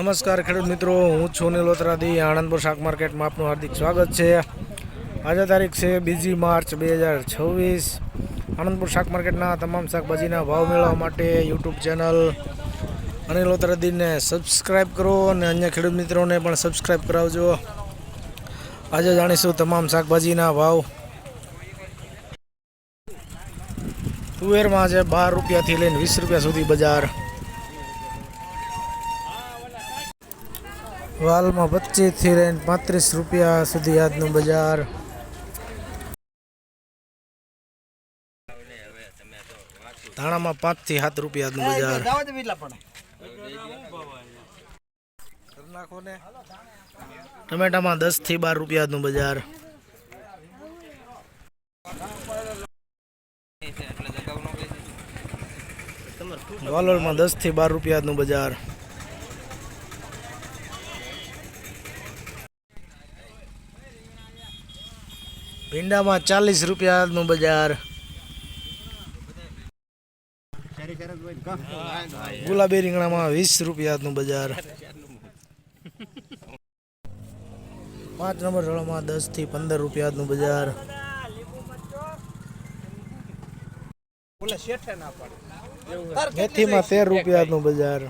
નમસ્કાર ખેડૂત મિત્રો, હું છું નીલોત્રાથી આણંદપુર શાક માર્કેટમાં આપનું હાર્દિક સ્વાગત છે। આજે તારીખ છે 2 માર્ચ 2026। આણંદપુર શાક માર્કેટના તમામ શાકભાજીના ભાવ મેળવવા માટે યુટ્યુબ ચેનલ નીલોત્રાથીને સબસ્ક્રાઈબ કરો અને અન્ય ખેડૂત મિત્રોને પણ સબસ્ક્રાઈબ કરાવજો। આજે જાણીશું તમામ શાકભાજીના ભાવ। તુવેરમાં છે 12 રૂપિયાથી લઈને 20 રૂપિયા સુધી બજાર। વાલમાં 25 થી લઈને 35 રૂપિયા સુધી આજનું બજાર। ધાણામાં 5 થી 7 રૂપિયા આજનું બજાર। ટમેટામાં 10 થી 12 રૂપિયા આજનું બજાર। વાલોળમાં 10 થી 12 રૂપિયા આજનું બજાર। ભીંડામાં 40 રૂપિયા આજનું બજાર। ગુલાબી રીંગણામાં 20 રૂપિયા આજનું બજાર। 5 નંબર જળમાં 10 થી 15 રૂપિયા આજનું બજાર। મેથીમાં 13 રૂપિયા આજનું બજાર।